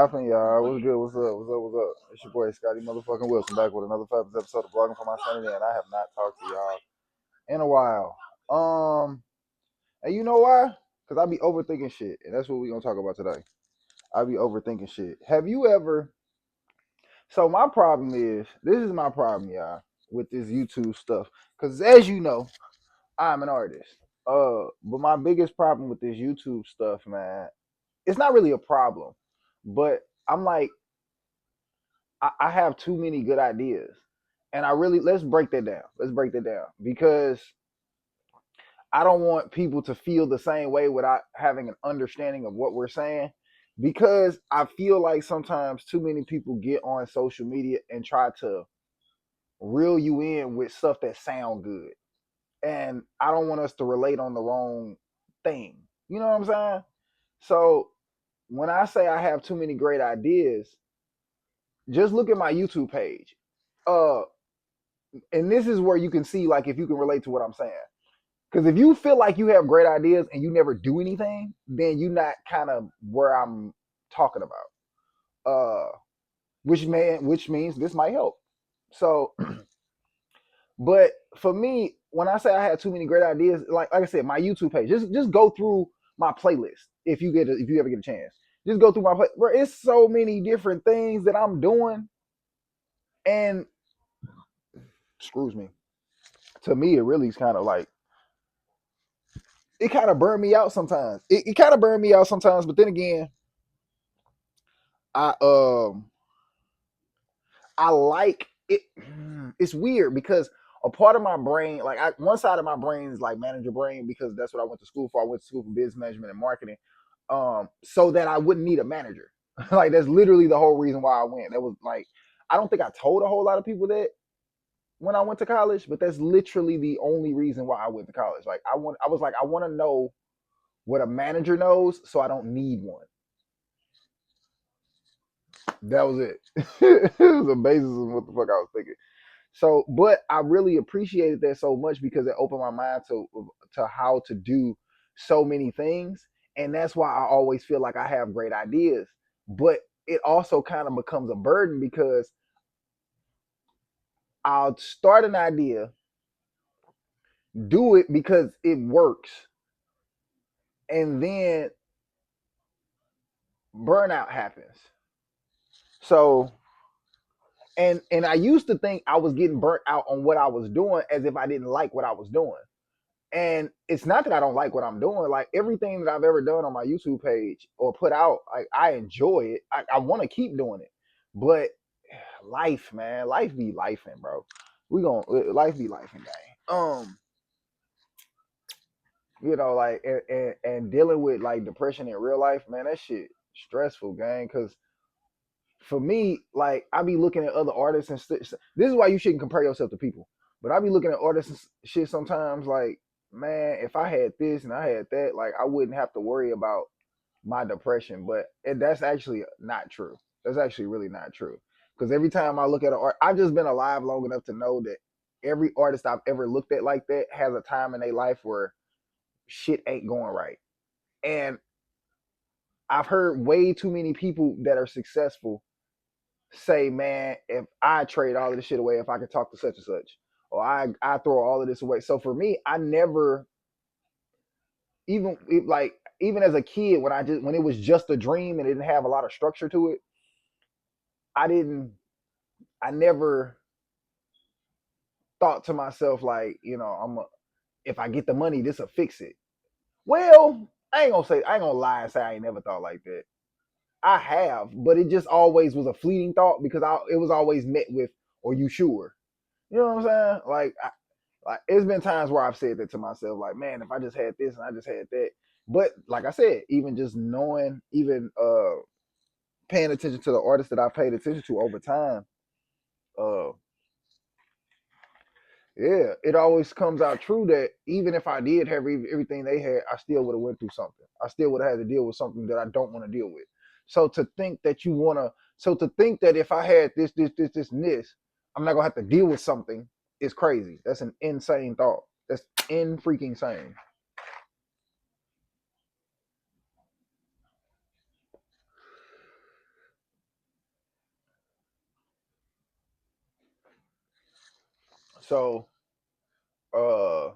poppin', y'all? What's good? What's up? What's up? What's up? It's your boy Scotty motherfucking Wilson back with another fabulous episode of Blogging for My Sanity, and I have not talked to y'all in a while. And you know why? Because I be overthinking shit, and that's what we gonna talk about today. I be overthinking shit. Have you ever? So my problem is, this is my problem, y'all, with this YouTube stuff. Because as you know, I'm an artist. But my biggest problem with this YouTube stuff, man, it's not really a problem, but I'm like, I have too many good ideas. And let's break that down. Let's break that down because I don't want people to feel the same way without having an understanding of what we're saying. Because I feel like sometimes too many people get on social media and try to reel you in with stuff that sound good. And I don't want us to relate on the wrong thing. You know what I'm saying? So when I say I have too many great ideas, just look at my YouTube page. Uh, and this is where you can see like if you can relate to what I'm saying. Because if you feel like you have great ideas and you never do anything, then you're not kind of where I'm talking about. Which means this might help. So, but for me, when I say I have too many great ideas, like I said, my YouTube page, just go through my playlist if you ever get a chance. Just go through my play. Bro, it's so many different things that I'm doing, and screws me. To me, it really is kind of like it kind of burned me out sometimes. It kind of burned me out sometimes, but then again, I I like it. It's weird because a part of my brain, one side of my brain is like manager brain because that's what I went to school for. I went to school for business management and marketing, so that I wouldn't need a manager. Like that's literally the whole reason why I went. That was like I don't think I told a whole lot of people that when I went to college, but that's literally the only reason why I went to college. Like I was like I want to know what a manager knows, so I don't need one. That was it. It was the basis of what the fuck I was thinking. So, but I really appreciated that so much because it opened my mind to how to do so many things, and that's why I always feel like I have great ideas. But it also kind of becomes a burden because I'll start an idea, do it because it works, and then burnout happens. So and I used to think I was getting burnt out on what I was doing as if I didn't like what I was doing. And it's not that I don't like what I'm doing. Like everything that I've ever done on my YouTube page or put out, I enjoy it. I want to keep doing it. But life, man, life be lifing, bro. We gonna life be lifing, gang. Like and dealing with like depression in real life, man, that shit stressful, gang. Cause for me, like I be looking at other artists and this is why you shouldn't compare yourself to people. But I be looking at artists and shit sometimes, like man, if I had this and I had that, like I wouldn't have to worry about my depression. But that's actually not true. That's actually really not true. Because every time I look at an art, I've just been alive long enough to know that every artist I've ever looked at like that has a time in their life where shit ain't going right. And I've heard way too many people that are successful say, man, if I trade all of this shit away, if I could talk to such and such, or I throw all of this away. So for me, I never like even as a kid when it was just a dream and it didn't have a lot of structure to it, I didn't I never thought to myself like, if I get the money, this'll fix it. Well, I ain't gonna lie and say I ain't never thought like that. I have, but it just always was a fleeting thought because it was always met with, "Are you sure?" You know what I'm saying? Like it's been times where I've said that to myself, like, man, if I just had this and I just had that. But like I said, even just knowing, even paying attention to the artists that I paid attention to over time, uh, yeah, it always comes out true that even if I did have everything they had, I still would have went through something. I still would have had to deal with something that I don't want to deal with. So to think that if I had this, and this, I'm not gonna have to deal with something is crazy. That's an insane thought. That's in freaking sane. So uh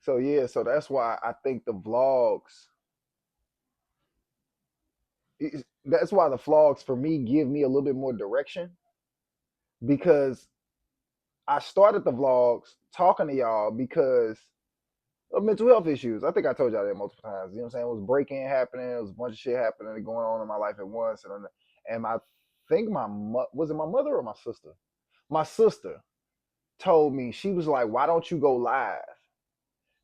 so that's why I think the vlogs that's why the vlogs for me give me a little bit more direction because I started the vlogs talking to y'all because of mental health issues. I think I told y'all that multiple times. You know what I'm saying? It was break-in happening. It was a bunch of shit happening and going on in my life at once. And I think was it my mother or my sister? My sister told me, she was like, why don't you go live?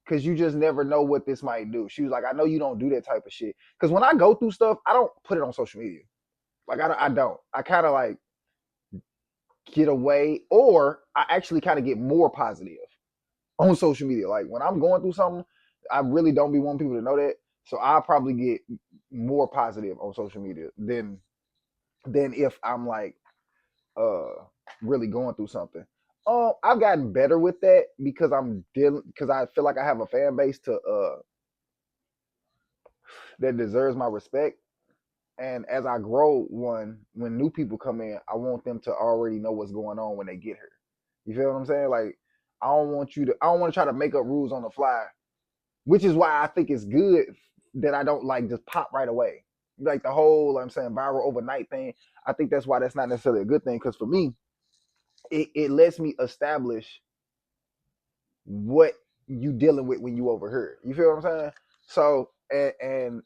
Because you just never know what this might do. She was like, I know you don't do that type of shit. Because when I go through stuff, I don't put it on social media. Like, I don't. I kind of like get away, or I actually kind of get more positive on social media. Like when I'm going through something, I really don't be wanting people to know that. So I'll probably get more positive on social media than if I'm like uh really going through something. I've gotten better with that because I'm dealing because I feel like I have a fan base to that deserves my respect. And as I grow when new people come in, I want them to already know what's going on when they get here. You feel what I'm saying? Like I don't want to try to make up rules on the fly, which is why I think it's good that I don't like just pop right away. Like the whole, I'm saying, viral overnight thing. I think that's why that's not necessarily a good thing. Because for me, it lets me establish what you dealing with when you overheard. You feel what I'm saying? So and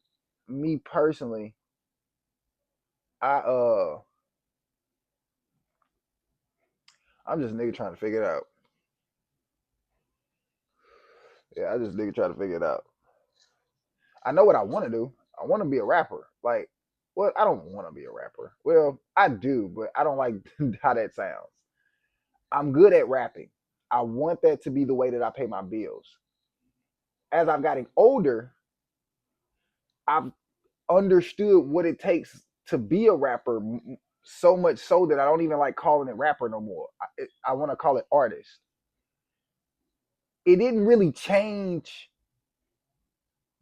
me personally, I I'm just a nigga trying to figure it out. Yeah, I just nigga trying to figure it out. I know what I want to do. I want to be a rapper. Like, well, I don't want to be a rapper. Well, I do, but I don't like how that sounds. I'm good at rapping. I want that to be the way that I pay my bills. As I've gotten older, I've understood what it takes to be a rapper so much so that I don't even like calling it rapper no more. I want to call it artist. It didn't really change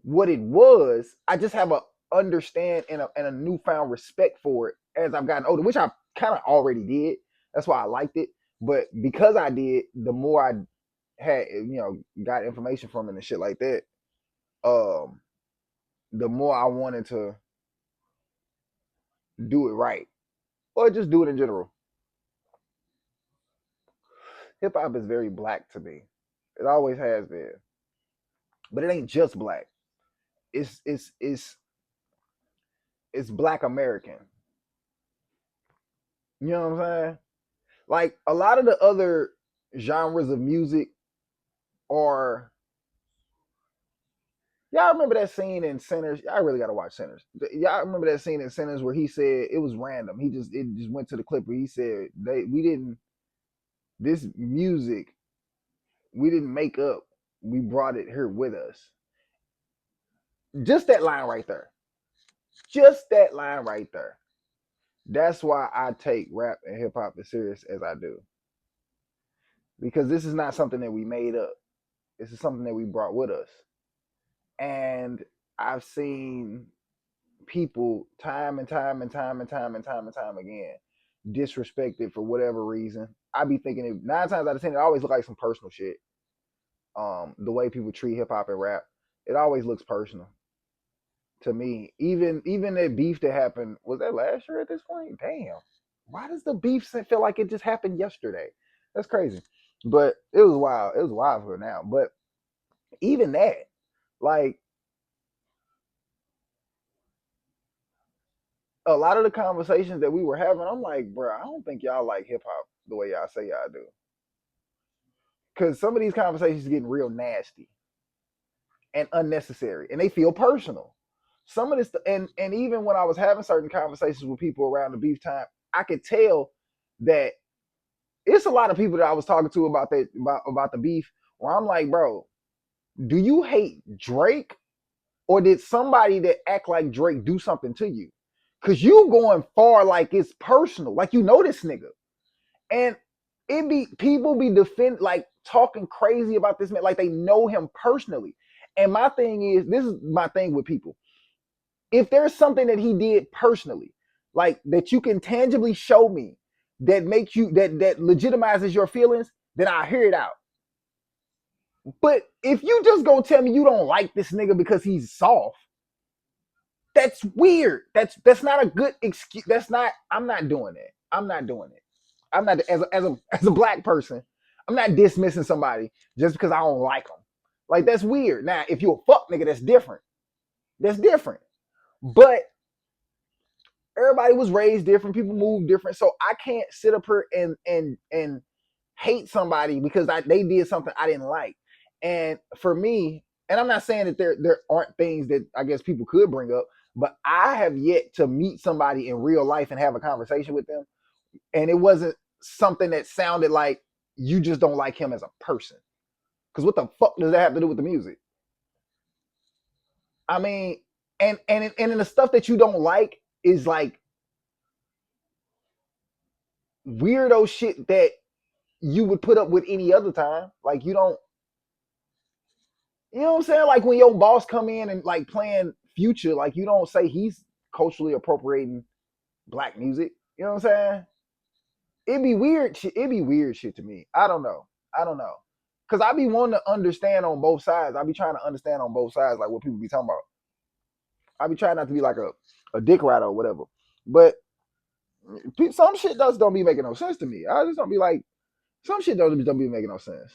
what it was. I just have a understand and a newfound respect for it as I've gotten older, which I kind of already did. That's why I liked it. But because I did, the more I had, got information from it and shit like that, um, the more I wanted to do it right or just do it in general. Hip hop is very black to me. It always has been, but it ain't just black. It's Black American. You know what I'm saying? Like a lot of the other genres of music are. Y'all remember that scene in Sinners? Y'all really gotta watch Sinners. Y'all remember that scene in Sinners where he said it was random. It just went to the clip where he said we didn't this music we didn't make up. We brought it here with us. Just that line right there. Just that line right there. That's why I take rap and hip hop as serious as I do. Because this is not something that we made up. This is something that we brought with us. And I've seen people time and time and time and time and time and time again disrespected for whatever reason. I be thinking it 9 times out of 10, it always look like some personal shit. The way people treat hip hop and rap, it always looks personal to me. Even that beef that happened, was that last year at this point? Damn. Why does the beef feel like it just happened yesterday? That's crazy. But it was wild. It was wild for now. But even that, like a lot of the conversations that we were having, I'm like, bro, I don't think y'all like hip hop the way y'all say y'all do. Because some of these conversations are getting real nasty and unnecessary, and they feel personal. Some of this, and even when I was having certain conversations with people around the beef time, I could tell that it's a lot of people that I was talking to about about the beef. Where I'm like, bro, do you hate Drake, or did somebody that act like Drake do something to you? Cause you going far like it's personal, like you know this nigga, and it be people be defend like talking crazy about this man, like they know him personally. And my thing is, this is my thing with people. If there's something that he did personally, like that you can tangibly show me that makes you that legitimizes your feelings, then I hear it out. But if you just go tell me you don't like this nigga because he's soft, that's weird. That's not a good excuse. That's not. I'm not doing it. I'm not doing it. I'm not as a black person. I'm not dismissing somebody just because I don't like them. Like that's weird. Now, if you're a fuck nigga, that's different. That's different. But everybody was raised different. People move different. So I can't sit up here and hate somebody because they did something I didn't like. And for me, and I'm not saying that there aren't things that I guess people could bring up, but I have yet to meet somebody in real life and have a conversation with them, and it wasn't something that sounded like you just don't like him as a person. Because what the fuck does that have to do with the music? I mean, and in the stuff that you don't like is like weirdo shit that you would put up with any other time. Like you don't, you know what I'm saying? Like when your boss come in and like playing Future, like you don't say he's culturally appropriating black music. You know what I'm saying? It'd be weird. It'd be weird shit to me. I don't know. I don't know. Cause I be wanting to understand on both sides. I be trying to understand on both sides, like what people be talking about. I be trying not to be like a dick rider or whatever. But some shit just don't be making no sense to me. I just don't be like, some shit don't be making no sense.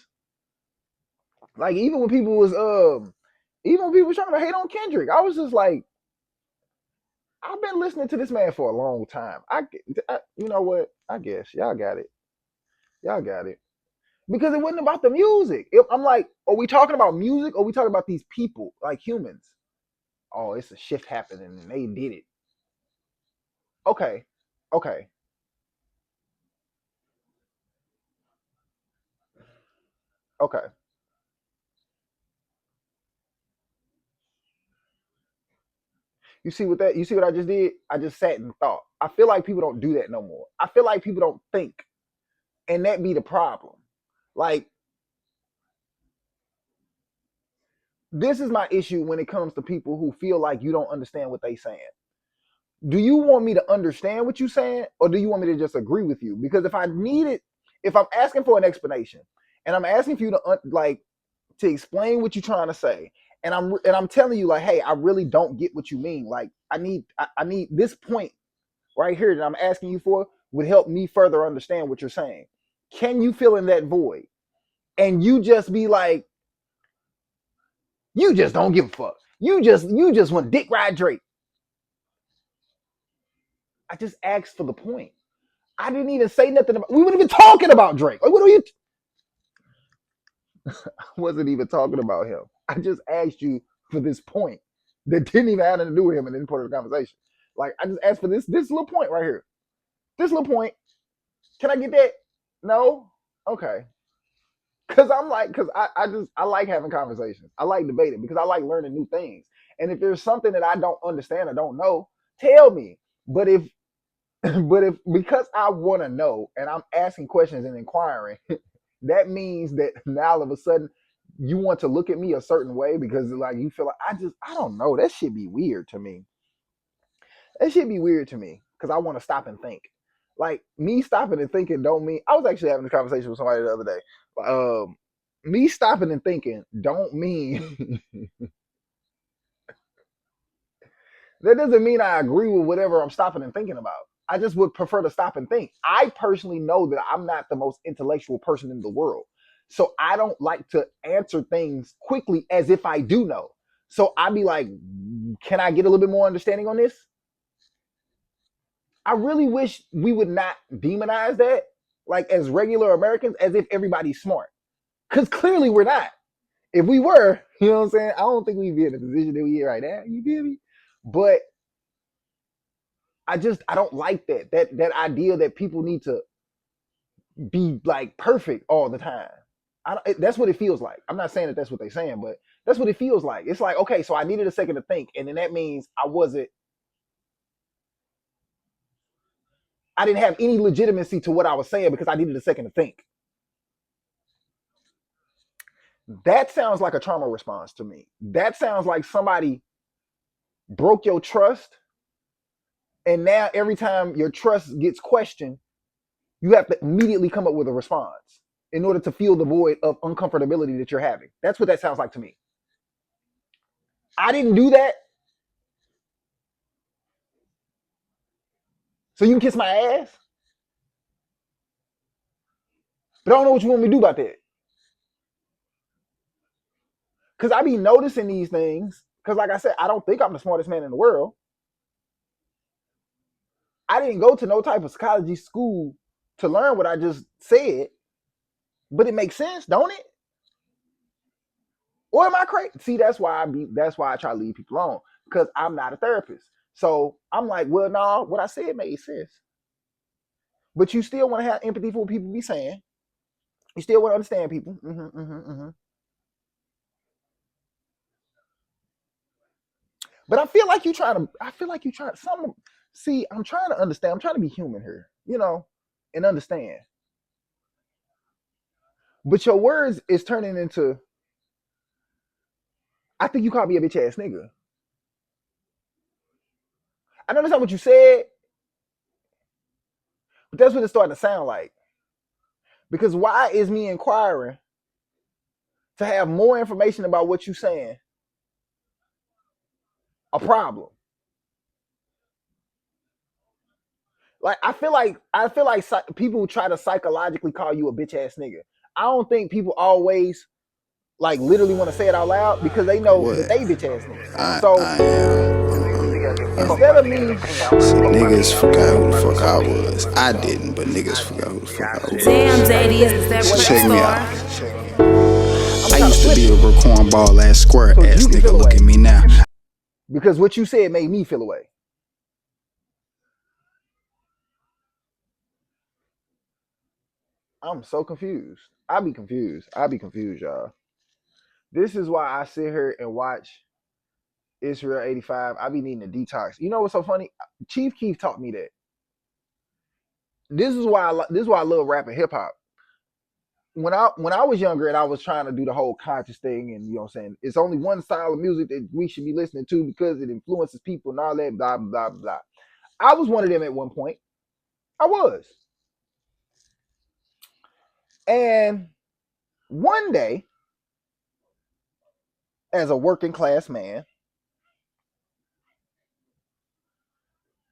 Like even when people was trying to hate on Kendrick, I was just like, I've been listening to this man for a long time. You know what? I guess y'all got it. Y'all got it. Because it wasn't about the music. I'm like, are we talking about music or are we talking about these people, like humans? Oh, it's a shift happening and they did it. Okay. Okay. Okay. You see what I just did? I just sat and thought. I feel like people don't do that no more. I feel like people don't think. And that be the problem. Like, this is my issue when it comes to people who feel like you don't understand what they saying. Do you want me to understand what you're saying, or do you want me to just agree with you? Because if I need it, if I'm asking for an explanation, and I'm asking for you to like to explain what you're trying to say, and I'm telling you like, hey, I really don't get what you mean. Like, I need this point right here that I'm asking you for would help me further understand what you're saying. Can you fill in that void? And you just be like, you just don't give a fuck. You just want dick ride Drake. I just asked for the point. I didn't even say nothing about. We weren't even talking about Drake. Like, what are you? I wasn't even talking about him. I just asked you for this point that didn't even have anything to do with him in any part of the conversation. Like, I just asked for this little point right here. This little point. Can I get that? No. Okay. Because I like having conversations. I like debating because I like learning new things. And if there's something that I don't understand or don't know, tell me. But if but if because I want to know and I'm asking questions and inquiring, that means that now all of a sudden you want to look at me a certain way because like you feel like I don't know. That should be weird to me. That should be weird to me because I want to stop and think. Like me stopping and thinking don't mean I was actually having a conversation with somebody the other day. Me stopping and thinking don't mean that doesn't mean I agree with whatever I'm stopping and thinking about. I just would prefer to stop and think. I personally know that I'm not the most intellectual person in the world. So I don't like to answer things quickly as if I do know. So I'd be like, can I get a little bit more understanding on this? I really wish we would not demonize that, like as regular Americans, as if everybody's smart. Because clearly we're not. If we were, you know what I'm saying? I don't think we'd be in the position that we are right now. You feel me? But I don't like that idea that people need to be like perfect all the time. That's what it feels like. I'm not saying that that's what they're saying, but that's what it feels like. It's like, okay, so I needed a second to think, and then that means I didn't have any legitimacy to what I was saying because I needed a second to think. That sounds like a trauma response to me. That sounds like somebody broke your trust, and now every time your trust gets questioned, You have to immediately come up with a response in order to fill the void of uncomfortability that you're having. That's what that sounds like to me. I didn't do that. So you can kiss my ass? But I don't know what you want me to do about that. Because I be noticing these things. Because like I said, I don't think I'm the smartest man in the world. I didn't go to no type of psychology school to learn what I just said. But it makes sense, don't it? Or am I crazy? See, that's why I try to leave people alone. Because I'm not a therapist. So I'm like, well, no, what I said made sense. But you still want to have empathy for what people be saying. You still want to understand people. But I feel like you trying to. I feel like you trying some. See, I'm trying to understand. I'm trying to be human here, and understand. But your words is turning into. I think you called me a bitch ass nigga. I know that's not what you said, but that's what it's starting to sound like. Because why is me inquiring to have more information about what you're saying a problem? Like I feel like people try to psychologically call you a bitch ass nigga. I don't think people always like literally want to say it out loud because they know What? that they bitch ass niggas. I So am. instead of me, See, niggas forgot who the fuck I was. I didn't, but niggas forgot who the fuck I was. Damn, JD is a separate Check me out. I'm I trying to used to flip be a it cornball ass square so ass you can nigga. feel Look at away me now. because what you said made me feel away. I'm so confused. I be confused, y'all. This is why I sit here and watch Israel 85. I be needing a detox. You know what's so funny? Chief Keef taught me that. This is why I love rap and hip hop. When I was younger and I was trying to do the whole conscious thing, and you know what I'm saying, it's only one style of music that we should be listening to because it influences people and all that, blah blah blah. I was one of them at one point. I was. And one day, as a working class man,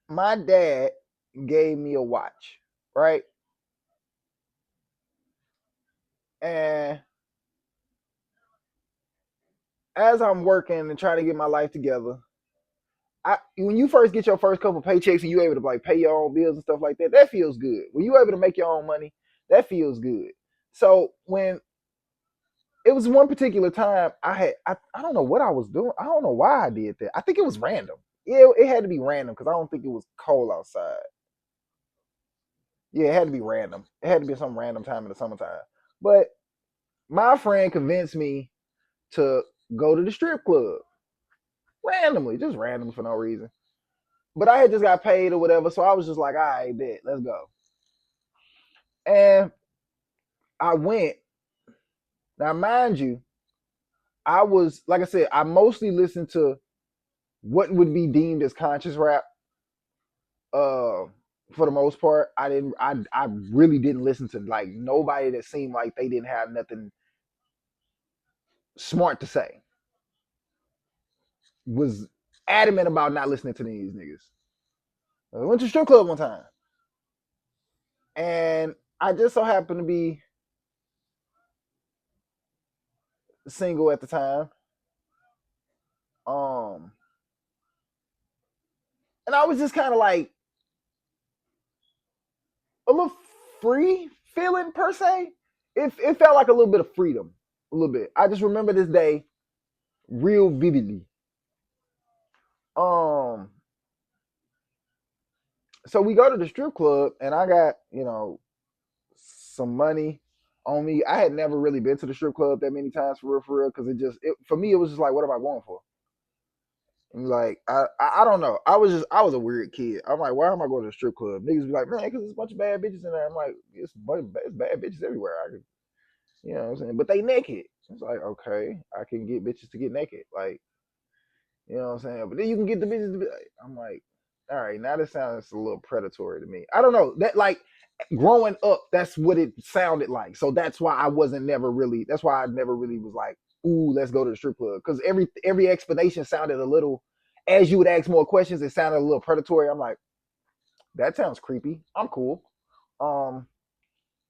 my dad gave me a watch, right? And as I'm working and trying to get my life together, when you first get your first couple paychecks and you're able to like pay your own bills and stuff like that, that feels good. When you're able to make your own money, that feels good. So when it was one particular time, I don't know what I was doing. I don't know why I did that. I think it was random. Yeah, it had to be random because I don't think it was cold outside. Yeah, it had to be random. It had to be some random time in the summertime. But my friend convinced me to go to the strip club randomly, just randomly for no reason. But I had just got paid or whatever, so I was just like, all right, bet, let's go. And I went. Now, mind you, I was like I said, I mostly listened to what would be deemed as conscious rap. Uh, for the most part, I really didn't listen to like nobody that seemed like they didn't have nothing smart to say. Was adamant about not listening to these niggas. I went to strip club one time, and I just so happened to be single at the time. Um, and I was just kind of like a little free feeling per se. It felt like a little bit of freedom, a little bit. I just remember this day real vividly. Um, so we go to the strip club, and I got some money on me. I had never really been to the strip club that many times for real, because for me it was just like, what am I going for? And like I don't know. I was a weird kid. I'm like, why am I going to the strip club? Niggas be like, man, because there's a bunch of bad bitches in there. I'm like, it's bad bitches everywhere. You know what I'm saying? But they naked. It's like, okay, I can get bitches to get naked. Like, you know what I'm saying? But then you can get the bitches to be like, I'm like, all right, now this sounds a little predatory to me. I don't know. That like growing up, that's what it sounded like. So that's why I wasn't never really. That's why I never really was like, ooh, let's go to the strip club. Because every explanation sounded a little. As you would ask more questions, it sounded a little predatory. I'm like, that sounds creepy. I'm cool. Um,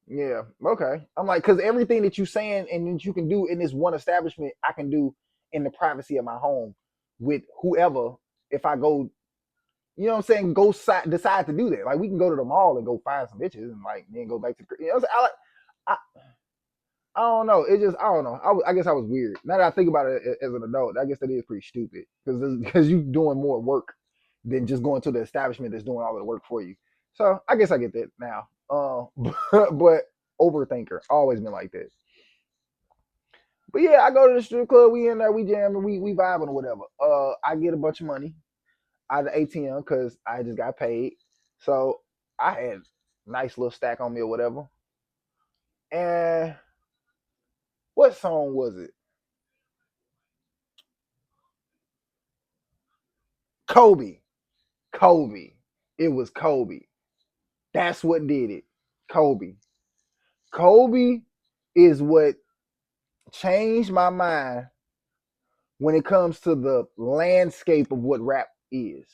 yeah, okay. I'm like, because everything that you saying and that you can do in this one establishment, I can do in the privacy of my home with whoever. If I go, you know what I'm saying, decide to do that. Like we can go to the mall and go find some bitches and like then go back to the. You know what I'm saying? I don't know. It just I don't know. I guess I was weird. Now that I think about it as an adult, I guess that is pretty stupid because you doing more work than just going to the establishment that's doing all of the work for you. So I guess I get that now. But overthinker, always been like that. But yeah, I go to the strip club. We in there, we jamming, we vibing or whatever. I get a bunch of money out of the ATM because I just got paid. So I had a nice little stack on me or whatever. And what song was it? Kobe. Kobe. It was Kobe. That's what did it. Kobe. Kobe is what changed my mind when it comes to the landscape of what rap is.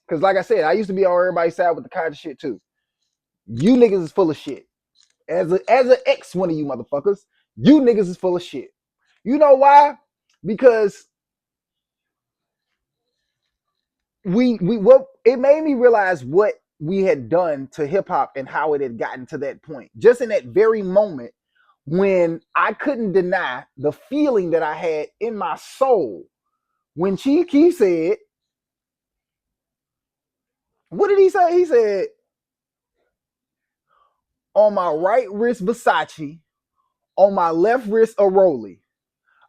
Because, like I said, I used to be on everybody's side with the kind of shit too. You niggas is full of shit. As an ex one of you motherfuckers, you niggas is full of shit. You know why? Because we what it made me realize what we had done to hip hop and how it had gotten to that point. Just in that very moment when I couldn't deny the feeling that I had in my soul when Chief Keef said, what did he say? He said, on my right wrist Versace, on my left wrist a Rolly.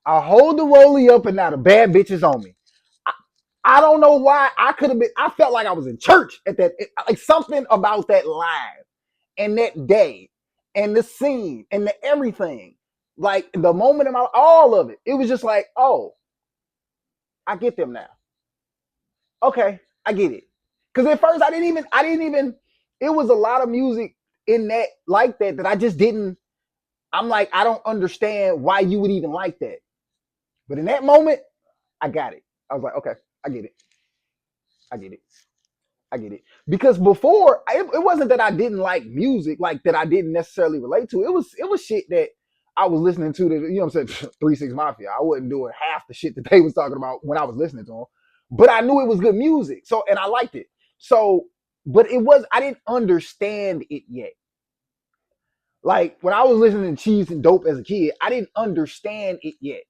I hold the Rolly up and now the bad bitch is on me. I don't know why I could have been. I felt like I was in church at that. Like something about that line and that day and the scene and the everything. Like the moment of my all of it. It was just like, oh, I get them now. Okay, I get it. Because at first I didn't even. It was a lot of music in that like that I just didn't. I'm like, I don't understand why you would even like that. But in that moment, I got it. I was like, okay, I get it. I get it. I get it. Because before, it wasn't that I didn't like music, like that I didn't necessarily relate to. It was shit that I was listening to. That you know what I'm saying, 3 6 Mafia. I wasn't doing half the shit that they was talking about when I was listening to them, but I knew it was good music. So and I liked it. So, but I didn't understand it yet. Like when I was listening to Cheese and Dope as a kid, I didn't understand it yet.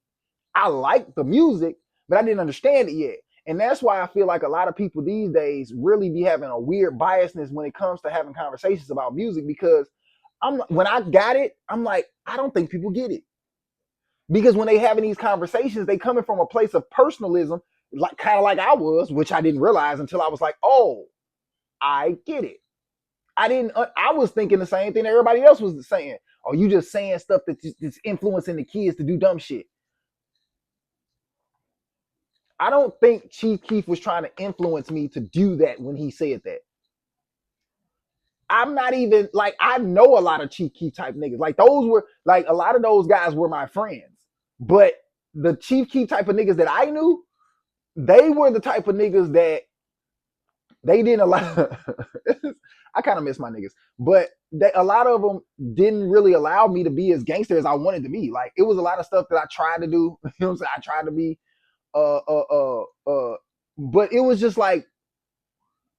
I liked the music, but I didn't understand it yet. And that's why I feel like a lot of people these days really be having a weird biasness when it comes to having conversations about music because when I got it, I'm like, I don't think people get it. Because when they having these conversations, they coming from a place of personalism, like kind of like I was, which I didn't realize until I was like, oh, I get it. I didn't. I was thinking the same thing everybody else was saying. Oh, you just saying stuff that's influencing the kids to do dumb shit. I don't think Chief Keef was trying to influence me to do that when he said that. I'm not even like I know a lot of Chief Keef type niggas. Like those were like a lot of those guys were my friends. But the Chief Keef type of niggas that I knew, they were the type of niggas that they didn't allow. I kind of miss my niggas, but a lot of them didn't really allow me to be as gangster as I wanted to be. Like it was a lot of stuff that I tried to do. You know what I'm saying? I tried to be, uh, uh, uh, but it was just like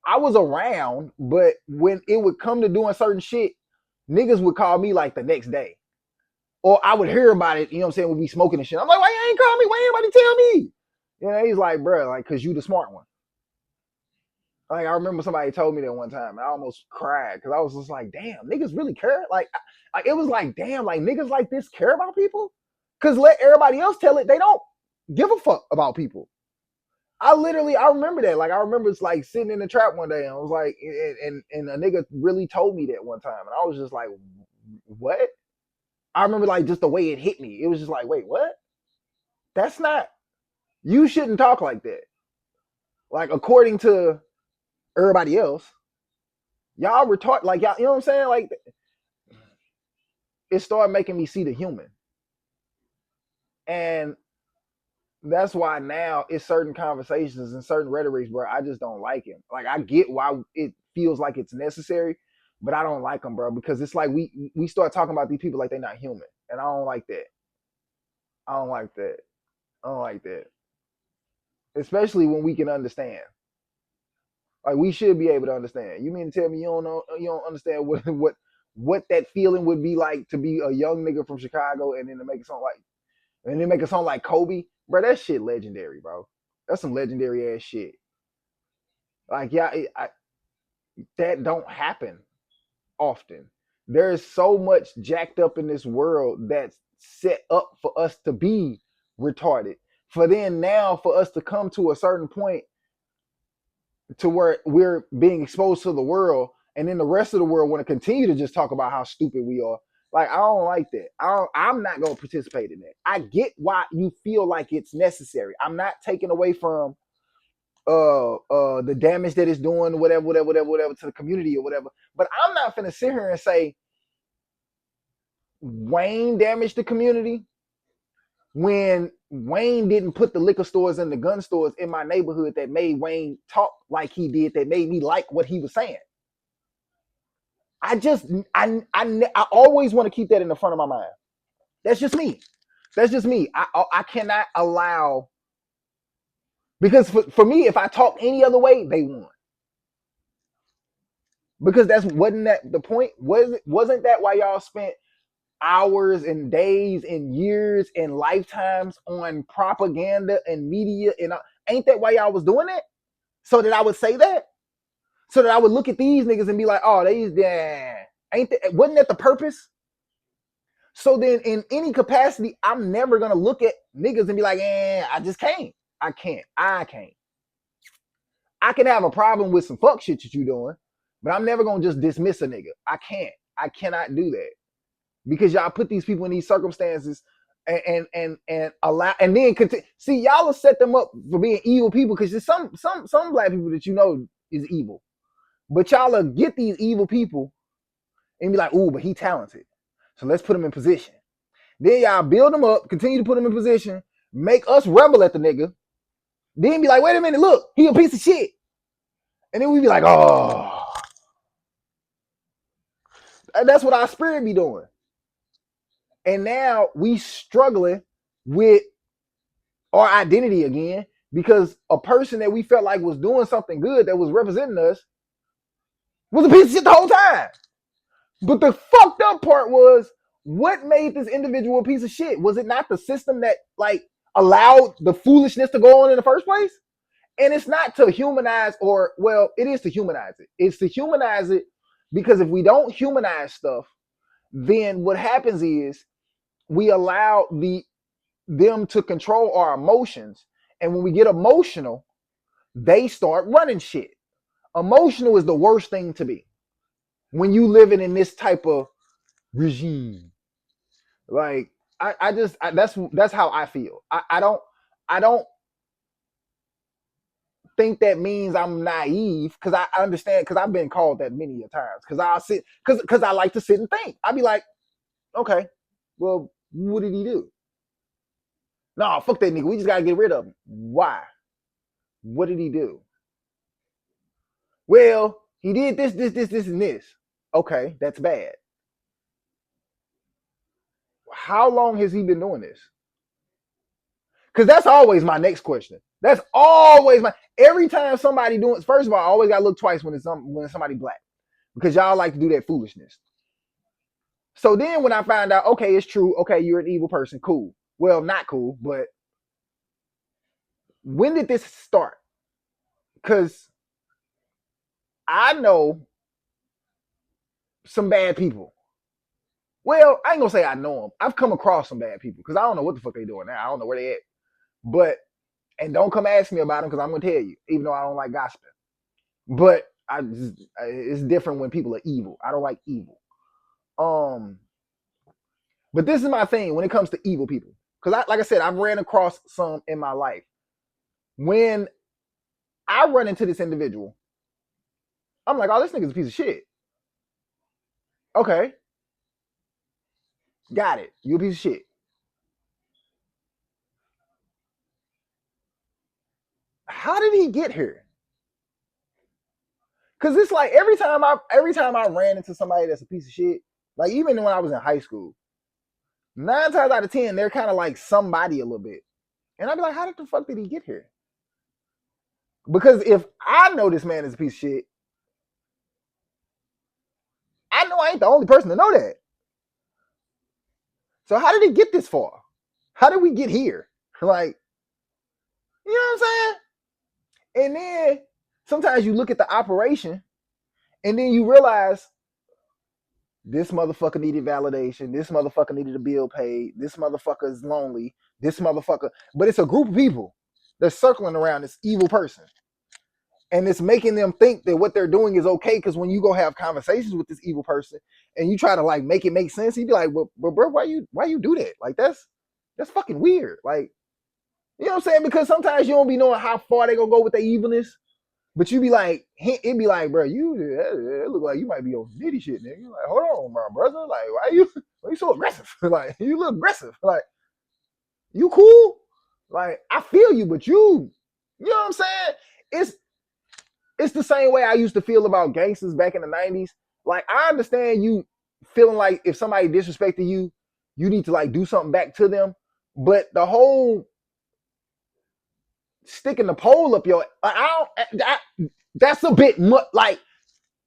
I was around, but when it would come to doing certain shit, niggas would call me like the next day. Or I would hear about it, you know what I'm saying, we'd be smoking and shit. I'm like, why you ain't call me? Why ain't anybody tell me? You know, he's like, bro, like, cause you the smart one. Like, I remember somebody told me that one time, and I almost cried because I was just like, damn, niggas really care? Like, it was like, damn, like, niggas like this care about people? Because let everybody else tell it, they don't give a fuck about people. I remember that. Like I remember it's like sitting in the trap one day and I was like, and a nigga really told me that one time. And I was just like, what? I remember like just the way it hit me. It was just like, wait, what? That's not, you shouldn't talk like that. Like according to everybody else, Y'all retard, like y'all, you know what I'm saying? Like it started making me see the human, and that's why now it's certain conversations and certain rhetorics, bro. I just don't like it. Like I get why it feels like it's necessary, but I don't like them, bro, because it's like we start talking about these people like they're not human, and I don't like that. I don't like that. I don't like that, especially when we can understand. Like we should be able to understand. You mean to tell me you don't know, you don't understand what that feeling would be like to be a young nigga from Chicago and then to make a song like and then make a song like Kobe, bro? That shit legendary, bro. That's some legendary ass shit. Like yeah, that don't happen often. There is so much jacked up in this world that's set up for us to be retarded. For then now for us to come to a certain point to where we're being exposed to the world, and then the rest of the world want to continue to just talk about how stupid we are. Like I don't like that. I'm not gonna participate in that. I get why you feel like it's necessary. I'm not taking away from the damage that it's doing, whatever to the community or whatever. But I'm not gonna sit here and say Wayne damaged the community when Wayne didn't put the liquor stores and the gun stores in my neighborhood that made Wayne talk like he did, that made me like what he was saying. I just I always want to keep that in the front of my mind. That's just me. That's just me. I cannot allow, because for me, if I talk any other way, they won. Because that's wasn't that the point? Wasn't that why y'all spent hours and days and years and lifetimes on propaganda and media and ain't that why y'all was doing that? So that I would say that? So that I would look at these niggas and be like, oh, these damn, ain't that, wasn't that the purpose? So then in any capacity, I'm never gonna look at niggas and be like, I just can't. I can't. I can't. I can have a problem with some fuck shit that you doing, but I'm never gonna just dismiss a nigga. I can't. I cannot do that. Because y'all put these people in these circumstances and allow and then continue. See, y'all will set them up for being evil people because there's some black people that you know is evil. But y'all will get these evil people and be like, ooh, but he talented. So let's put him in position. Then y'all build them up, continue to put them in position, make us rebel at the nigga. Then be like, wait a minute, look, he a piece of shit. And then we be like, oh. And that's what our spirit be doing. And now we struggling with our identity again because a person that we felt like was doing something good that was representing us was a piece of shit the whole time. But the fucked up part was what made this individual a piece of shit? Was it not the system that like allowed the foolishness to go on in the first place? And it's not to humanize, or well, it is to humanize it. It's to humanize it because if we don't humanize stuff, then what happens is we allow them to control our emotions. And when we get emotional, they start running shit. Emotional is the worst thing to be when you living in this type of regime. Like I just that's how I feel. I don't think that means I'm naive because I understand because I've been called that many a times because I sit because I like to sit and think. I'd be like, okay, well, what did he do? No, fuck that nigga. We just gotta get rid of him. Why? What did he do? Well, he did this, and this. Okay, that's bad. How long has he been doing this? Because that's always my next question. That's always my every time somebody doing. First of all, I always gotta look twice when when it's somebody black because y'all like to do that foolishness. So then when I find out, okay, it's true. Okay, you're an evil person. Cool. Well, not cool, but when did this start? Because I know some bad people. Well, I ain't gonna say I know them. I've come across some bad people because I don't know what the fuck they doing now. I don't know where they at. But and don't come ask me about them because I'm gonna tell you, even though I don't like gossiping. But it's different when people are evil. I don't like evil. Um, but this is my thing when it comes to evil people because like I said, I've ran across some in my life. When I run into this individual, I'm like, oh, this nigga's a piece of shit. Okay, got it. You a piece of shit. How did he get here? Cause it's like every time I ran into somebody that's a piece of shit, like even when I was in high school, 9 times out of 10, they're kind of like somebody a little bit. And I'd be like, how the fuck did he get here? Because if I know this man is a piece of shit, I know I ain't the only person to know that. So how did it get this far? How did we get here? Like, you know what I'm saying? And then sometimes you look at the operation and then you realize this motherfucker needed validation. This motherfucker needed a bill paid. This motherfucker is lonely. This motherfucker, but it's a group of people that's circling around this evil person. And it's making them think that what they're doing is okay. Because when you go have conversations with this evil person and you try to like make it make sense, he'd be like, "Well, bro, why you do that? Like that's fucking weird. Like, you know what I'm saying? Because sometimes you don't be knowing how far they gonna go with their evilness, but you be like, it'd be like, bro, it look like you might be on nitty shit, nigga. You're like, hold on, my brother. Like, why you so aggressive? Like, you look aggressive. Like, you cool? Like, I feel you, but you know what I'm saying? It's it's the same way I used to feel about gangsters back in the 90s. Like, I understand you feeling like if somebody disrespected you, you need to like do something back to them. But the whole sticking the pole up your, that's a bit much. Like,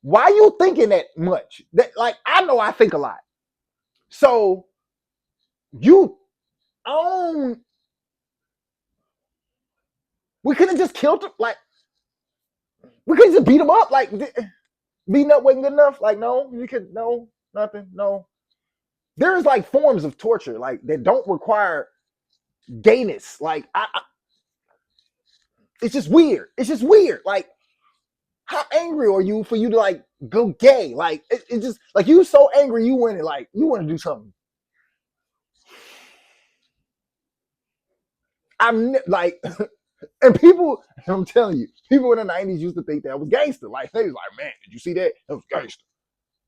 why you thinking that much? That like I know I think a lot. So you own we could have just killed him. Like we could just beat him up. Like beating up wasn't good enough. Like no, you could no nothing. No, there's like forms of torture like that don't require gayness. Like it's just weird. It's just weird. Like how angry are you for you to like go gay? Like it's just like you so angry you want to like you want to do something. I'm like and people, I'm telling you, people in the 90s used to think that was gangster. Like, they was like, man, did you see that? That was gangster.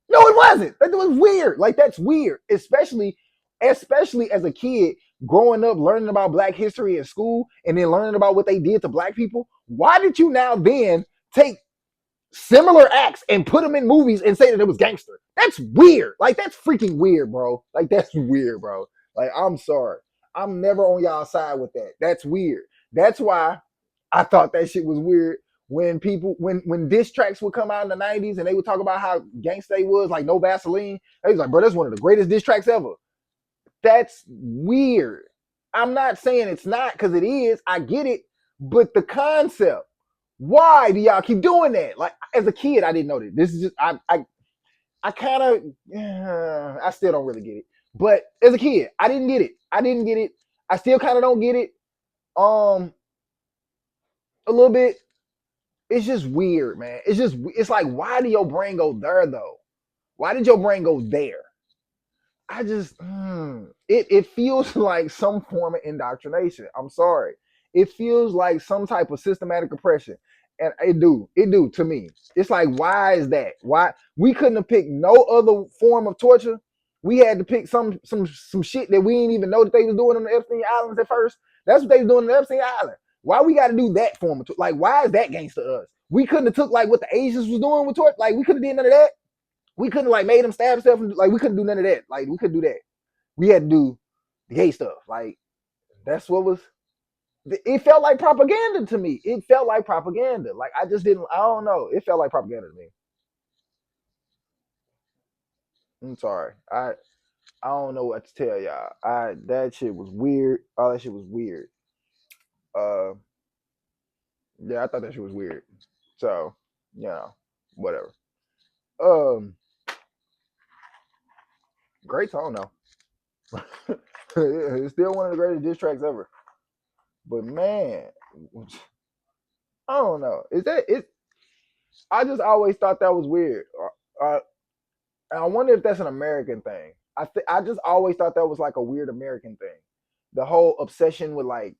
No, it wasn't. That was weird. Like, that's weird. Especially as a kid growing up, learning about black history in school and then learning about what they did to black people. Why did you now then take similar acts and put them in movies and say that it was gangster? That's weird. Like, that's freaking weird, bro. Like, that's weird, bro. Like, I'm sorry. I'm never on y'all side with that. That's weird. That's why I thought that shit was weird when people when diss tracks would come out in the 90s and they would talk about how gangsta they was, like no Vaseline. They was like, bro, that's one of the greatest diss tracks ever. That's weird. I'm not saying it's not because it is. I get it, but the concept. Why do y'all keep doing that? Like as a kid, I didn't know that. This is just I kind of I still don't really get it. But as a kid, I didn't get it. I didn't get it. I still kind of don't get it. Um, a little bit. It's just weird, man. It's like why did your brain go there though? Why did your brain go there? I just it feels like some form of indoctrination. I'm sorry. It feels like some type of systematic oppression. And it do to me. It's like, why is that? Why we couldn't have picked no other form of torture? We had to pick some shit that we didn't even know that they was doing on the Epstein Islands at first. That's what they was doing on the Epstein Island. Why we got to do that form of like? Why is that gangster to us? We couldn't have took like what the Asians was doing with torture. Like we couldn't have did none of that. We couldn't like made him stab himself. Like we couldn't do none of that. Like we couldn't do that. We had to do the gay stuff. Like that's what was. It felt like propaganda to me. It felt like propaganda. Like I just didn't. I don't know. It felt like propaganda to me. I'm sorry. I don't know what to tell y'all. I that shit was weird. All that shit was weird. Uh, yeah, I thought that shit was weird. So, whatever. Um, great song though. It's still one of the greatest diss tracks ever. But man, I don't know. Is that it? I just always thought that was weird. And I wonder if that's an American thing. I just always thought that was like a weird American thing. The whole obsession with like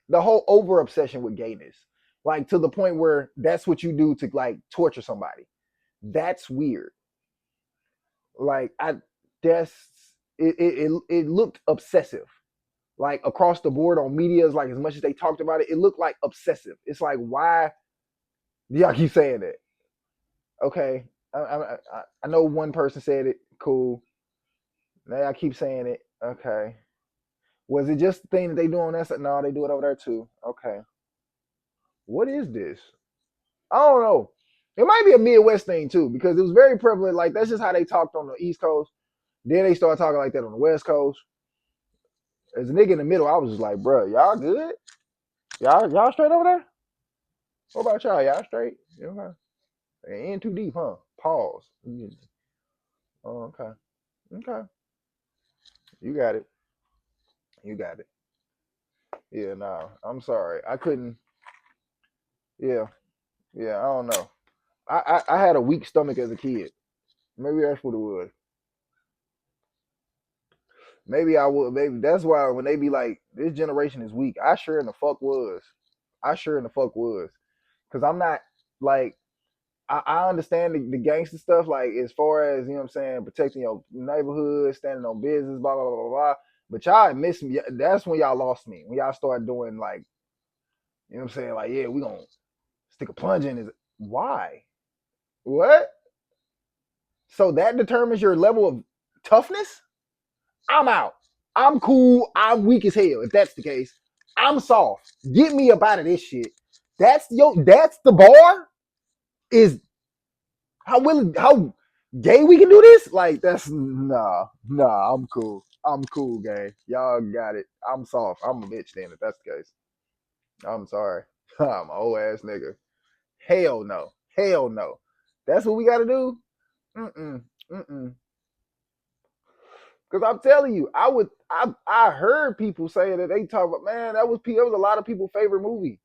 the whole over obsession with gayness. Like to the point where that's what you do to like torture somebody. That's weird. Like I that's it looked obsessive. Like across the board on media, like as much as they talked about it, it looked like obsessive. It's like why do y'all keep saying that? Okay, I know one person said it. Cool. Now I keep saying it. Okay. Was it just the thing that they do on that side? No, they do it over there too. Okay. What is this? I don't know. It might be a Midwest thing too, because it was very prevalent. Like that's just how they talked on the East Coast. Then they started talking like that on the West Coast. As a nigga in the middle, I was just like, bro, y'all good? Y'all straight over there? What about y'all? Y'all straight? You know, in too deep, huh? Pause. Oh, okay. Okay. You got it. You got it. Yeah, nah. I'm sorry. I couldn't. Yeah. Yeah, I don't know. I had a weak stomach as a kid. Maybe that's what it was. Maybe I would. Maybe that's why when they be like, "This generation is weak," I sure in the fuck was. I sure in the fuck was. Cause I'm not like I understand the gangster stuff, like as far as you know what I'm saying, protecting your neighborhood, standing on business, blah blah blah blah blah. But y'all miss me. That's when y'all lost me. When y'all started doing like, you know what I'm saying, like yeah, we gonna stick a plunge in his. Why? What? So that determines your level of toughness? I'm out. I'm cool. I'm weak as hell. If that's the case, I'm soft. Get me up out of this shit. That's the bar? Is how gay we can do this? Like that's nah, I'm cool. I'm cool, gang. Y'all got it. I'm soft. I'm a bitch then if that's the case. I'm sorry. I'm an old ass nigga. Hell no. Hell no. That's what we gotta do? Mm-mm. Mm-mm. Because I'm telling you, I heard people say that they talk about man, that was a lot of people's favorite movie.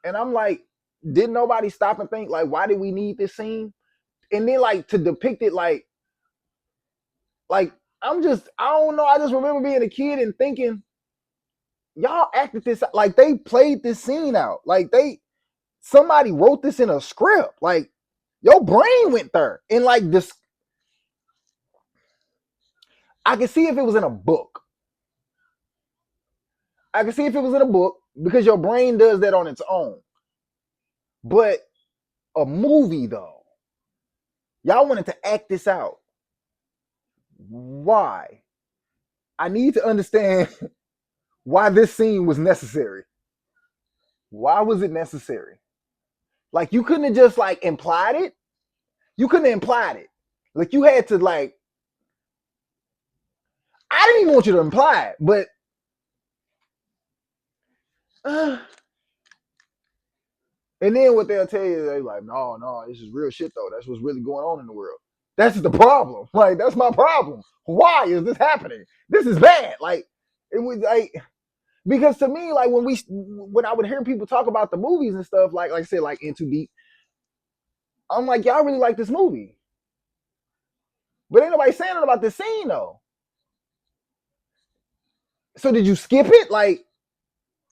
And I'm like, didn't nobody stop and think like why did we need this scene? And then like to depict it like I don't know. I just remember being a kid and thinking, y'all acted this like they played this scene out. Like somebody wrote this in a script. Like your brain went there. And like this I could see if it was in a book. I could see if it was in a book because your brain does that on its own. But a movie though, y'all wanted to act this out. Why? I need to understand why this scene was necessary. Why was it necessary? Like you couldn't have just like implied it. You couldn't have implied it. Like you had to like. I didn't even want you to imply it, but uh, and then what they'll tell you, they like, no, no, this is real shit though. That's what's really going on in the world. That's the problem. Like that's my problem. Why is this happening? This is bad. Like it was like because to me, like when I would hear people talk about the movies and stuff, like I said, like In Too Deep, I'm like, y'all really like this movie, but ain't nobody saying about this scene though. So did you skip it? Like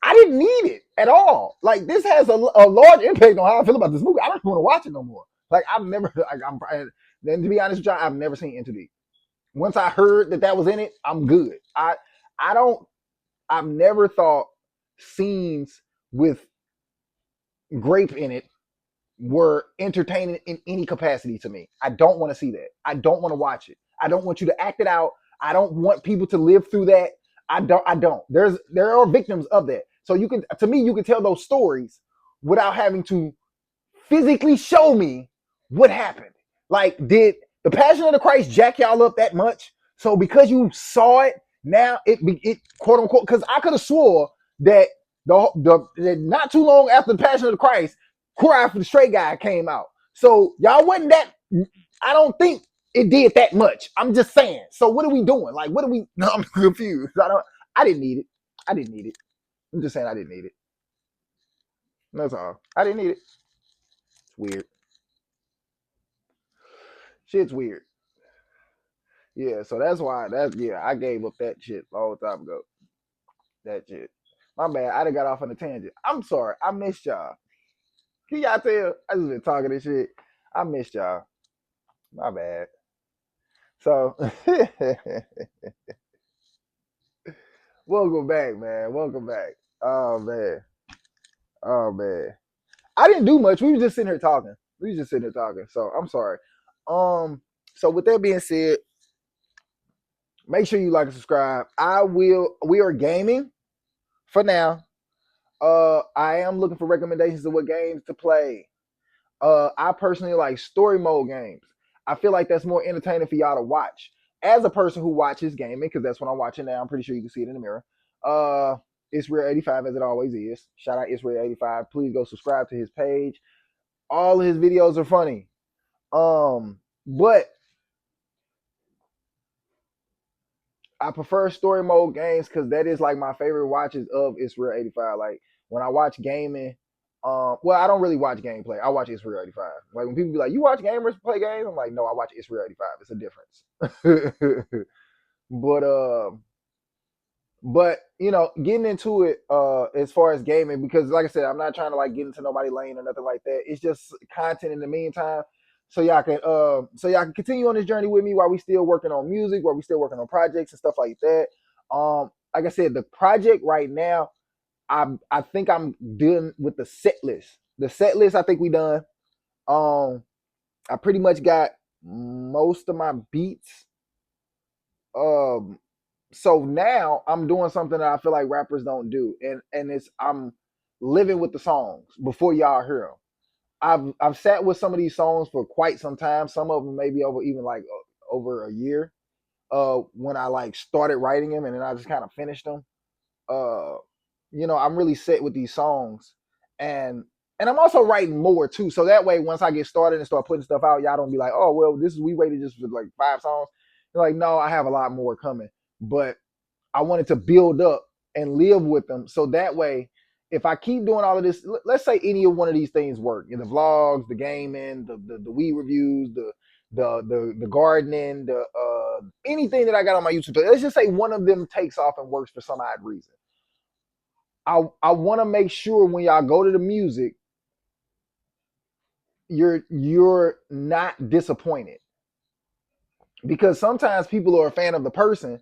I didn't need it at all. Like this has a large impact on how I feel about this movie. I don't want to watch it no more. Like I've never, like I'm. Then to be honest with you, I've never seen Into Deep. Once I heard that was in it, I'm good. I don't. I've never thought scenes with grape in it were entertaining in any capacity to me. I don't want to see that. I don't want to watch it. I don't want you to act it out. I don't want people to live through that. I don't. There are victims of that. So you can to me you can tell those stories without having to physically show me what happened. Like, did the Passion of the Christ jack y'all up that much? So because you saw it, now it quote unquote because I could have swore that not too long after the Passion of the Christ, Cry for the Straight Guy came out. So y'all wasn't that. I don't think it did that much. I'm just saying. So what are we doing? Like, what are we? No, I'm confused. I don't. I didn't need it. I didn't need it. I'm just saying I didn't need it. That's all. I didn't need it. It's weird. Shit's weird. Yeah, so that's why I gave up that shit a long time ago. That shit. My bad. I done got off on a tangent. I'm sorry. I missed y'all. Can y'all tell? I just been talking this shit. I missed y'all. My bad. So, welcome back, man. Welcome back. Oh man. Oh man. I didn't do much. We were just sitting here talking. We were just sitting here talking. So I'm sorry. Um. So with that being said, make sure you like and subscribe. I will. We are gaming for now. I am looking for recommendations of what games to play. I personally like story mode games. I feel like that's more entertaining for y'all to watch. As a person who watches gaming, because that's what I'm watching now, I'm pretty sure you can see it in the mirror. It's Real 85 as it always is. Shout out Israel 85. Please go subscribe to his page. All of his videos are funny. But I prefer story mode games because that is like my favorite watches of Israel 85. Like when I watch gaming, well, I don't really watch gameplay. I watch Israel 85. Like when people be like, "You watch gamers play games?" I'm like, "No, I watch Israel 85. It's a difference." but but getting into it as far as gaming, because like I said, I'm not trying to like get into nobody lane or nothing like that. It's just content in the meantime, so y'all can continue on this journey with me while we still working on music, while we still working on projects and stuff like that. Like I said, the project right now, I think I'm done with the set list. The set list, I think we done. um I pretty much got most of my beats. um so now I'm doing something that I feel like rappers don't do, and it's I'm living with the songs before y'all hear them. I've sat with some of these songs for quite some time. Some of them maybe over even like over a year. When I like started writing them and then I just kind of finished them. Uh, I'm really set with these songs, and I'm also writing more too. So that way, once I get started and start putting stuff out, y'all don't be like, oh well, this is we waited just for like 5 songs. You're like, no, I have a lot more coming, but I wanted to build up and live with them. So that way, if I keep doing all of this, let's say any of one of these things work, the vlogs, the gaming, the weed reviews, the gardening, the anything that I got on my YouTube. Let's just say one of them takes off and works for some odd reason. I want to make sure when y'all go to the music, you're not disappointed, because sometimes people are a fan of the person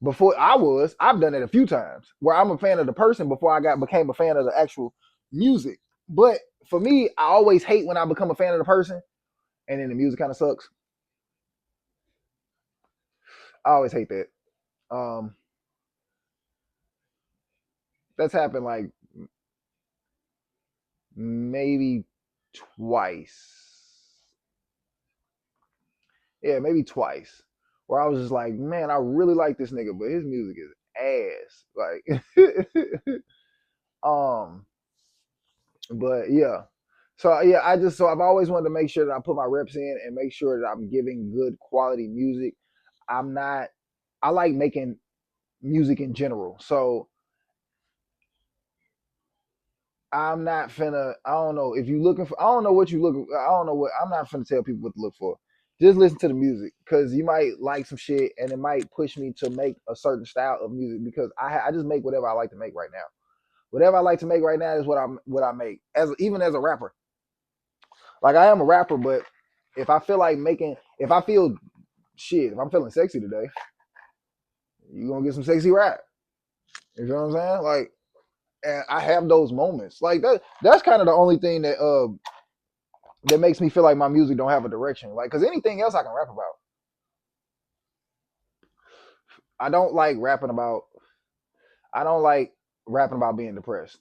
before I've done it a few times where I'm a fan of the person before I got became a fan of the actual music. But for me, I always hate when I become a fan of the person and then the music kind of sucks. I always hate that. Um, that's happened like maybe twice. Yeah, maybe twice. Where I was just like, man, I really like this nigga, but his music is ass. Like, um, but yeah. So yeah, I've always wanted to make sure that I put my reps in and make sure that I'm giving good quality music. I'm not. I like making music in general. So I'm not finna. I don't know if you looking for. I don't know what you looking. I don't know what. I'm not finna tell people what to look for. Just listen to the music because you might like some shit and it might push me to make a certain style of music because I just make whatever I like to make right now. Whatever I like to make right now is what I make as even as a rapper. Like I am a rapper, but if I feel like making, if I feel shit, if I'm feeling sexy today, you gonna get some sexy rap. You know what I'm saying? Like, and I have those moments. Like that. That's kind of the only thing that makes me feel like my music don't have a direction. Like, cause anything else I can rap about. I don't like rapping about. I don't like rapping about being depressed.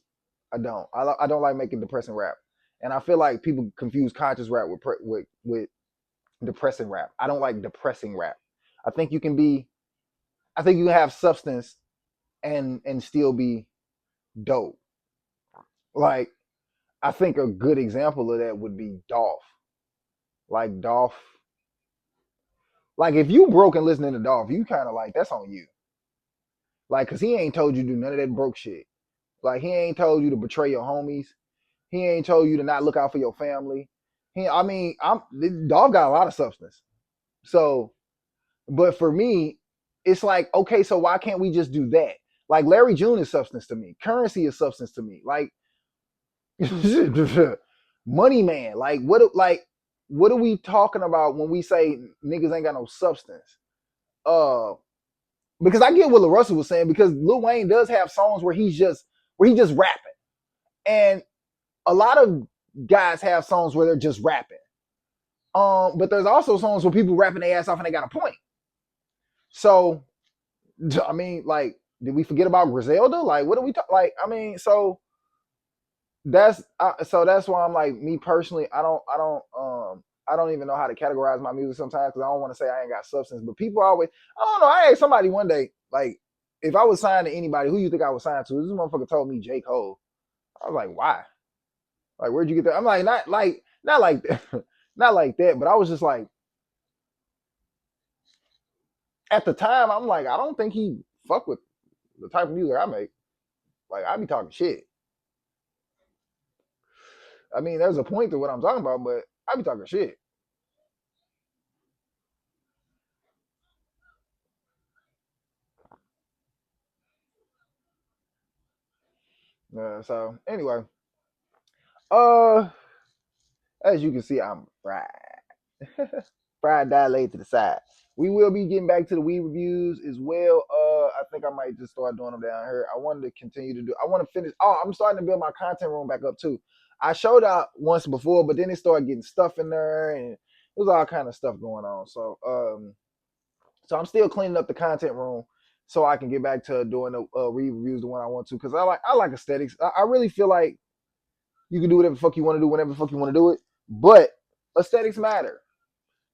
I don't. I don't like making depressing rap. And I feel like people confuse conscious rap with depressing rap. I don't like depressing rap. I think you can be. I think you can have substance and still be dope. Like I think a good example of that would be Dolph. Like Dolph, like if you broke and listening to Dolph, you kind of like that's on you. Like, cause he ain't told you to do none of that broke shit. Like he ain't told you to betray your homies. He ain't told you to not look out for your family. I mean, Dolph got a lot of substance. So, but for me, it's like okay, so why can't we just do that? Like Larry June is substance to me. Currency is substance to me. Like Money man. What are we talking about when we say niggas ain't got no substance? Uh because I get what Lil Russell was saying, because Lil Wayne does have songs where he just rapping. And a lot of guys have songs where they're just rapping. But there's also songs where people rapping their ass off and they got a point. So I mean, like, did we forget about Griselda? Like, what are we talking? Like, I mean, so that's why I'm like, me personally, I don't even know how to categorize my music sometimes, because I don't want to say I ain't got substance. But people always, I don't know. I asked somebody one day, like, if I was signed to anybody, who you think I was signed to? This motherfucker told me J. Cole. I was like, why? Like, where'd you get that? I'm like, not like that, not like that. But I was just like, at the time, I'm like, I don't think he fuck with the type of music I make. Like, I be talking shit. I mean, there's a point to what I'm talking about, but I be talking shit. So anyway, uh, as you can see, I'm fried. Fried dilate to the side. We will be getting back to the weed reviews as well. I think I might just start doing them down here. I wanted to continue to do. I want to finish. Oh, I'm starting to build my content room back up too. I showed out once before, but then it started getting stuff in there, and it was all kind of stuff going on. So I'm still cleaning up the content room so I can get back to doing the read reviews the one I want to, because I like aesthetics. I really feel like you can do whatever the fuck you want to do whenever the fuck you want to do it, but aesthetics matter,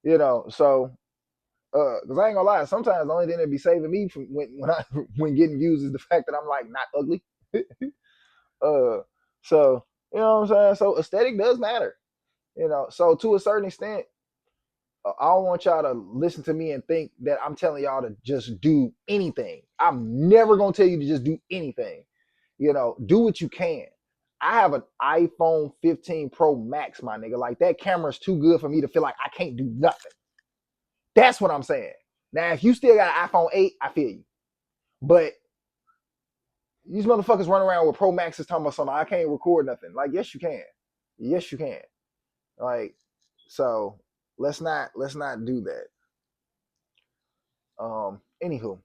you know. So because I ain't gonna lie, sometimes the only thing that be saving me from when getting views is the fact that I'm like not ugly. uh, so you know what I'm saying. So aesthetic does matter, you know. So to a certain extent, I don't want y'all to listen to me and think that I'm telling y'all to just do anything. I'm never gonna tell you to just do anything. You know, do what you can. I have an iPhone 15 Pro Max, my nigga. Like, that camera's too good for me to feel like I can't do nothing. That's what I'm saying. Now, if you still got an iPhone 8, I feel you. But these motherfuckers run around with Pro Maxes talking about something. I can't record nothing. Like, yes, you can. Yes, you can. Like, so let's not do that. Anywho.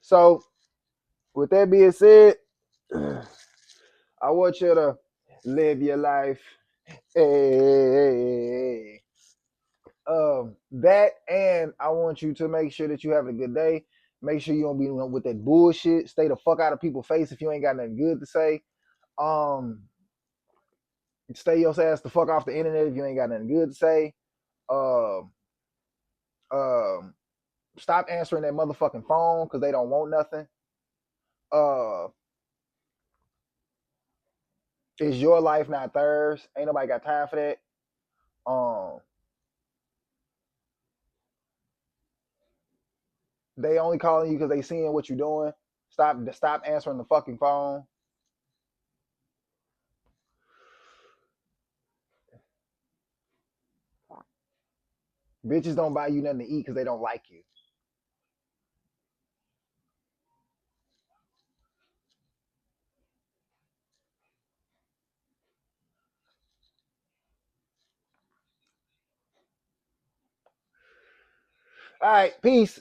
So with that being said, I want you to live your life. Hey, that, and I want you to make sure that you have a good day. Make sure you don't be with that bullshit. Stay the fuck out of people's face if you ain't got nothing good to say. Um, Stay your ass the fuck off the internet if you ain't got nothing good to say. Um, um, Stop answering that motherfucking phone because they don't want nothing. Uh, it's your life, not theirs. Ain't nobody got time for that. Um, they only calling you because they seeing what you're doing. Stop answering the fucking phone. Bitches don't buy you nothing to eat because they don't like you. All right, peace.